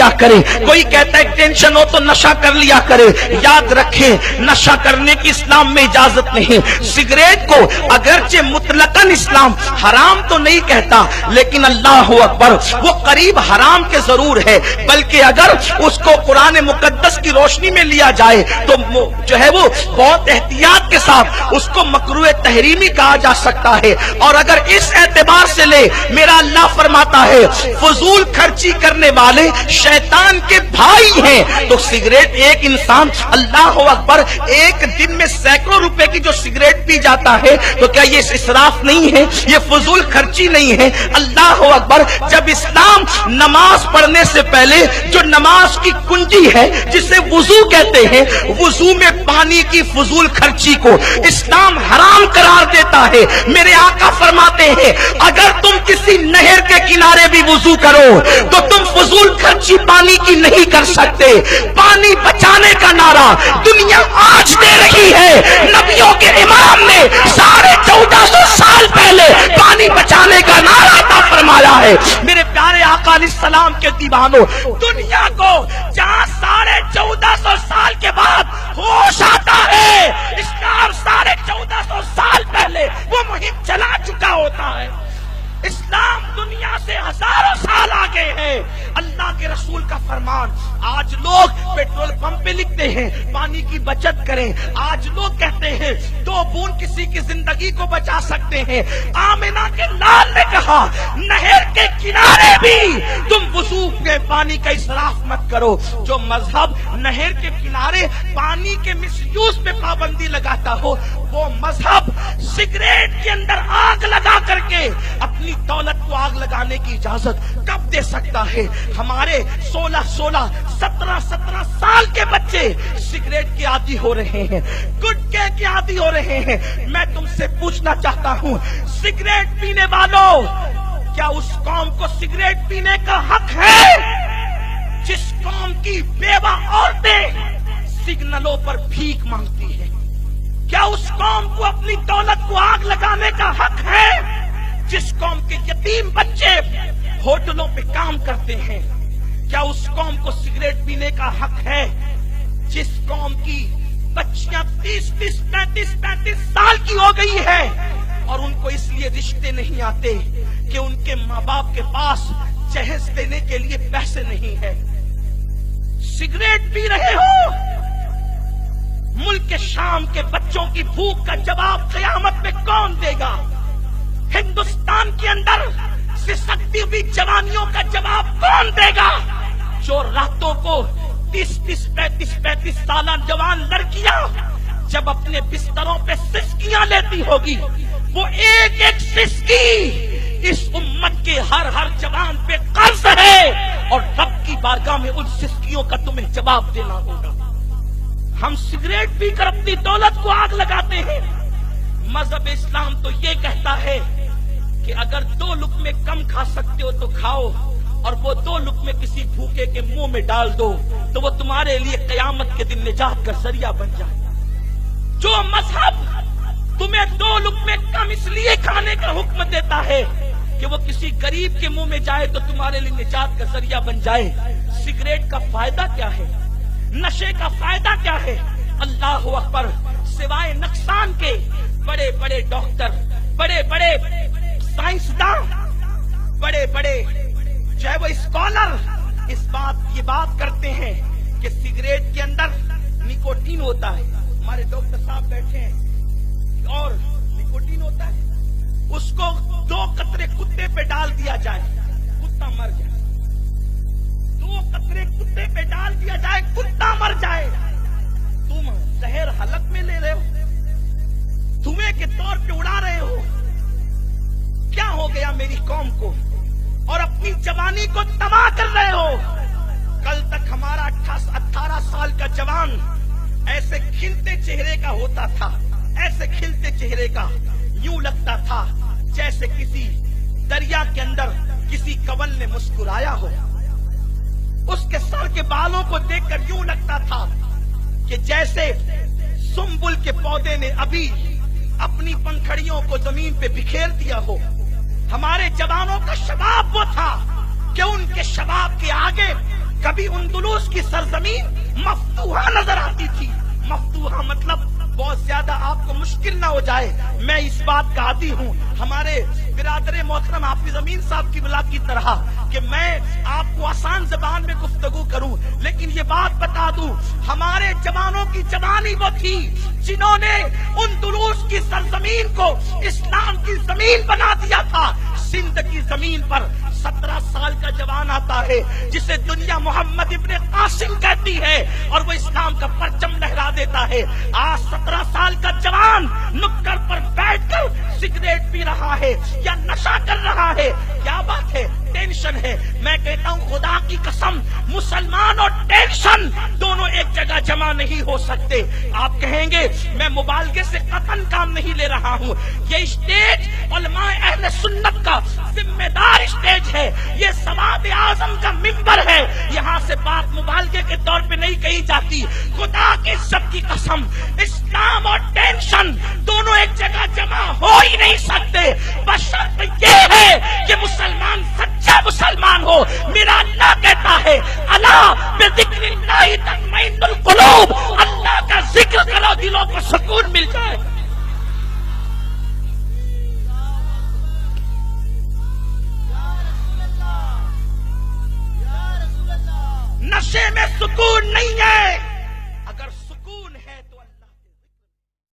لیا کرے. کوئی کہتا ہے ٹینشن ہو تو نشہ کر لیا کرے. یاد رکھیں نشہ کرنے کی اسلام میں اجازت نہیں. سگریٹ کو اگرچہ مطلقاً اسلام حرام تو نہیں کہتا لیکن اللہ اکبر وہ قریب حرام کے ضرور ہے, بلکہ اگر اس کو قرآن مقدس کی روشنی میں لیا جائے تو جو ہے وہ بہت احتیاط کے ساتھ اس کو مکروہ تحریمی کہا جا سکتا ہے. اور اگر اس اعتبار سے لے, میرا اللہ فرماتا ہے فضول خرچی کرنے والے شیطان کے بھائی ہیں. تو سگریٹ ایک انسان اللہ اکبر ایک دن میں سینکڑوں روپے کی جو سگریٹ پی جاتا ہے تو کیا یہ اسراف نہیں ہے؟ یہ فضول خرچی نہیں ہے؟ اللہ اکبر. جب اسلام نماز پڑھنے سے پہلے جو نماز کی کنجی ہے جسے وضو کہتے ہیں, وضو میں پانی کی فضول خرچی کو اسلام حرام قرار دیتا ہے. میرے آقا فرماتے ہیں اگر تم کسی نہر کے کنارے بھی وضو کرو تو تم فضول خرچی پانی کی نہیں کر سکتے. پانی بچانے کا نعرہ دنیا آج دے رہی ہے. نبیوں کے امام نے 1450 سال پہلے پانی بچانے کا نعرہ عطا فرمایا ہے. میرے پیارے آقا علیہ السلام کے دیوانوں, دنیا کو جہاں 1450 سال کے بعد ہوش آتا ہے, اسلام 1450 سال پہلے وہ مہم چلا چکا ہوتا ہے. اسلام دنیا سے ہزاروں سال آگے ہے. اللہ کے رسول کا فرمان, آج لوگ پیٹرول پمپ پہ لکھتے ہیں پانی کی بچت کریں. آج لوگ کہتے ہیں 2 بوند کسی کی زندگی کو بچا سکتے ہیں. آمنہ کے لال نے کہا نہر کے کنارے بھی تم وضو کے پانی کا اسراف مت کرو. جو مذہب نہر کے کنارے پانی کے مس یوز پہ پابندی لگاتا ہو وہ مذہب سگریٹ کے اندر آگ لگا کر کے اپنی دولت کو آگ لگانے کی اجازت کب دے سکتا ہے؟ ہمارے 16 17 سال کے بچے سگریٹ کے عادی ہو رہے ہیں, گٹکے کے عادی ہو رہے ہیں. میں تم سے پوچھنا چاہتا ہوں سگریٹ پینے والوں, کیا اس قوم کو سگریٹ پینے کا حق ہے جس قوم کی بیوہ عورتیں سگنلوں پر بھیک مانگتی ہیں؟ کیا اس قوم کو اپنی دولت کو آگ لگانے کا حق ہے جس قوم کے یتیم بچے ہوٹلوں پہ کام کرتے ہیں؟ کیا اس قوم کو سگریٹ پینے کا حق ہے جس قوم کی بچیاں 30 35 سال کی ہو گئی ہے اور ان کو اس لیے رشتے نہیں آتے کہ ان کے ماں باپ کے پاس جہیز دینے کے لیے پیسے نہیں ہے؟ سگریٹ پی رہے ہو, ملک شام کے بچوں کی بھوک کا جواب قیامت میں کون دے گا؟ ہندوستان کے اندر سسکتی ہوئی جوانیوں کا جواب کون دے گا؟ جو راتوں کو 30 35 سالہ جوان لڑکیاں جب اپنے بستروں پہ سسکیاں لیتی ہوگی, وہ ایک ایک سسکی اس امت کے ہر جوان پہ قرض ہے اور رب کی بارگاہ میں ان سسکیوں کا تمہیں جواب دینا ہوگا. ہم سگریٹ پی کر اپنی دولت کو آگ لگاتے ہیں. مذہب اسلام تو یہ کہتا ہے کہ اگر 2 لقمے کم کھا سکتے ہو تو کھاؤ, اور وہ 2 لقمے کسی بھوکے کے منہ میں ڈال دو تو وہ تمہارے لیے قیامت کے دن نجات کا ذریعہ بن جائے. جو مذہب تمہیں 2 لقمے کم اس لیے کھانے کا حکم دیتا ہے کہ وہ کسی غریب کے منہ میں جائے تو تمہارے لیے نجات کا ذریعہ بن جائے, سگریٹ کا فائدہ کیا ہے؟ نشے کا فائدہ کیا ہے؟ اللہ اکبر. سوائے نقصان کے بڑے بڑے ڈاکٹر, بڑے بڑے سائنسداں, بڑے بڑے جو ہے وہ اسکالر یہ بات کرتے ہیں کہ سگریٹ کے اندر نکوٹین ہوتا ہے. ہمارے ڈاکٹر صاحب بیٹھے ہیں, اور نکوٹین ہوتا ہے, اس کو 2 قطرے کتے پہ ڈال دیا جائے, کتا مر جائے. 2 قطرے کتے پہ ڈال دیا جائے, کتا مر جائے. تم زہر حلق میں لے رہے ہو, دھوئیں کے طور پہ اڑا رہے ہو. کیا ہو گیا میری قوم کو؟ اور اپنی جوانی کو تباہ کر رہے ہو. کل تک ہمارا 18 سال کا جوان ایسے کھلتے چہرے کا ہوتا تھا, ایسے کھلتے چہرے کا, یوں لگتا تھا جیسے کسی دریا کے اندر کسی کنول نے مسکرایا ہو. اس کے سر کے بالوں کو دیکھ کر یوں لگتا تھا کہ جیسے سنبل کے پودے نے ابھی اپنی پنکھڑیوں کو زمین پہ بکھیر دیا ہو. ہمارے جوانوں کا شباب وہ تھا کہ ان کے شباب کے آگے کبھی کبھی اندلس کی سرزمین مفتوحہ نظر آتی تھی. مفتوحہ مطلب بہت زیادہ آپ کو مشکل نہ ہو جائے. میں اس بات کا عادی ہوں ہمارے برادر محترم حافظ امین صاحب کی بلا کی طرح کہ میں آپ کو آسان زبان میں گفتگو کروں، لیکن یہ بات بتا دوں ہمارے جوانوں کی جوانی وہ تھی جنہوں نے اندلس کی سرزمین کو اسلام کی زمین بنا دیا تھا. سندھ کی زمین پر 17 سال کا جوان آتا ہے جسے دنیا محمد ابن قاسم کہتی ہے اور وہ اسلام کا پرچم لہرا دیتا ہے. آج 17 سال کا جوان نکڑ پر بیٹھ کر سگریٹ پی رہا ہے یا نشہ کر رہا ہے. کیا بات ہے؟ ٹینشن ہے. میں کہتا ہوں خدا کی قسم مسلمان اور ٹینشن دونوں ایک جگہ جمع نہیں ہو سکتے. آپ کہیں گے میں مبالغے سے قطعاً کام نہیں لے رہا ہوں. یہ اسٹیج علماء اہل سنت کا ذمہ دار اسٹیج ہے. یہ سواد اعظم کا ممبر ہے. یہاں سے بات مبالغے کے طور پہ نہیں کہی جاتی. خدا کی عزت کی قسم اسلام اور ٹینشن دونوں ایک جگہ جمع ہو ہی نہیں سکتے. بشرط یہ ہے کہ مسلمان سچا مسلمان ہو. میرا اللہ کہتا ہے الا بذکر اللہ تطمئن القلوب. اللہ کا ذکر کرو دلوں کو سکون مل جائے. نشے میں سکون نہیں ہے.